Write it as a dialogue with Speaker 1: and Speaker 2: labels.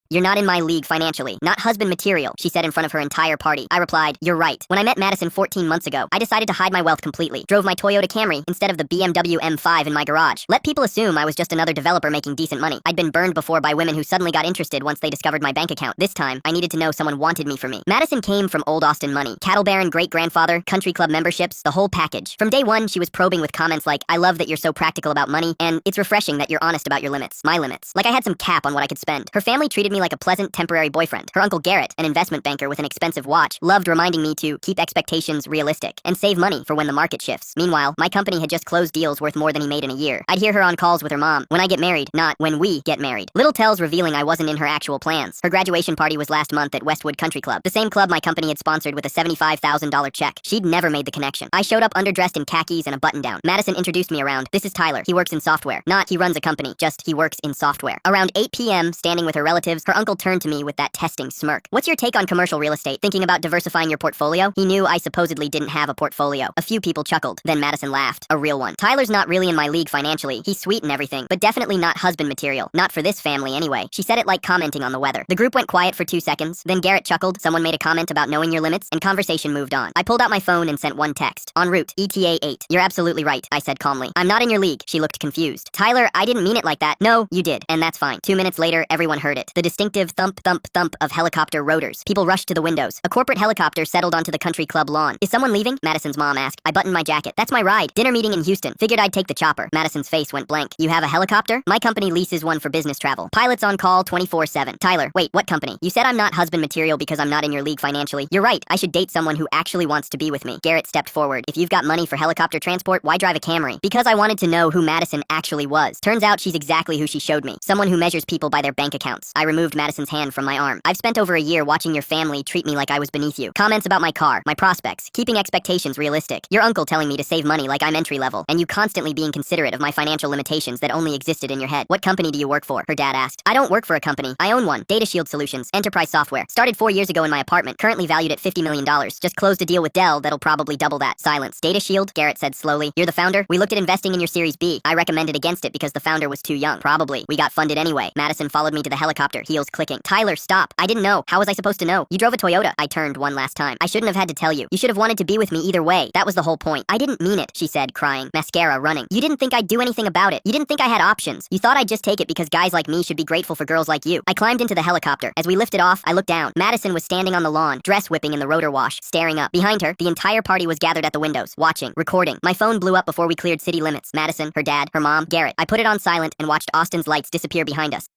Speaker 1: "You're not in my league financially, not husband material," she said in front of her entire party. I replied, "You're right. When I met Madison 14 months ago, I decided to hide my wealth completely. Drove my Toyota Camry instead of the BMW M5 in my garage. Let people assume I was just another developer making decent money. I'd been burned before by women who suddenly got interested once they discovered my bank account. This time, I needed to know someone wanted me for me." Madison came from old Austin money. Cattle baron, great-grandfather, country club memberships, the whole package. From day one, she was probing with comments like, "I love that you're so practical about money, and it's refreshing that you're honest about your limits, my limits." Like I had some cap on what I could spend. Her family treated me like a pleasant, temporary boyfriend. Her uncle Garrett, an investment banker with an expensive watch, loved reminding me to keep expectations realistic and save money for when the market shifts. Meanwhile, my company had just closed deals worth more than he made in a year. I'd hear her on calls with her mom, "When I get married, not when we get married." Little tells revealing I wasn't in her actual plans. Her graduation party was last month at Westwood Country Club, the same club my company had sponsored with a $75,000 check. She'd never made the connection. I showed up underdressed in khakis and a button-down. Madison introduced me around, "This is Tyler. He works in software." Not he runs a company, just he works in software. Around 8 p.m., standing with her relatives, her uncle turned to me with that testing smirk. "What's your take on commercial real estate? Thinking about diversifying your portfolio?" He knew I supposedly didn't have a portfolio. A few people chuckled. Then Madison laughed. "A real one. Tyler's not really in my league financially. He's sweet and everything, but definitely not husband material. Not for this family anyway." She said it like commenting on the weather. The group went quiet for 2 seconds. Then Garrett chuckled. Someone made a comment about knowing your limits, and conversation moved on. I pulled out my phone and sent one text. "En route, ETA 8. "You're absolutely right," I said calmly. "I'm not in your league." She looked confused. "Tyler, I didn't mean it like that." "No, you did, and that's fine." 2 minutes later, everyone heard it. The distinctive thump, thump, thump of helicopter rotors. People rushed to the windows. A corporate helicopter settled onto the country club lawn. "Is someone leaving?" Madison's mom asked. I buttoned my jacket. "That's my ride. Dinner meeting in Houston. Figured I'd take the chopper." Madison's face went blank. "You have a helicopter?" "My company leases one for business travel. Pilots on call 24/7. "Tyler, wait, what company? You said I'm not husband material because I'm not in your league financially. You're right. I should date someone who actually wants to be with me." Garrett stepped forward. "If you've got money for helicopter transport, why drive a Camry?" "Because I wanted to know who Madison actually was." Turns out she's exactly who she showed me. Someone who measures people by their bank accounts. I removed Madison's hand from my arm. "I've spent over a year watching your family treat me like I was beneath you. Comments about my car, my prospects, keeping expectations realistic. Your uncle telling me to save money like I'm entry level, and you constantly being considerate of my financial limitations that only existed in your head. What company do you work for?" her dad asked. "I don't work for a company. I own one. Data Shield Solutions. Enterprise software. Started 4 years ago in my apartment. Currently valued at $50 million. Just closed a deal with Dell that'll probably double that." Silence. "Data Shield?" Garrett said slowly. "You're the founder? We looked at investing in your Series B. I recommended against it because the founder was too young." "Probably. We got funded anyway." Madison followed me to the helicopter, heels clicking. "Tyler, stop. I didn't know. How was I supposed to know? You drove a Toyota." I turned one last time. "I shouldn't have had to tell you. You should have wanted to be with me either way. That was the whole point." "I didn't mean it," she said, crying, mascara running. "You didn't think I'd do anything about it. You didn't think I had options. You thought I'd just take it because guys like me should be grateful for girls like you." I climbed into the helicopter. As we lifted off, I looked down. Madison was standing on the lawn, dress whipping in the rotor wash, staring up. Behind her, the entire party was gathered at the windows, watching, recording. My phone blew up before we cleared city limits. Madison, her dad, her mom, Garrett. I put it on silent and watched Austin's lights disappear behind us.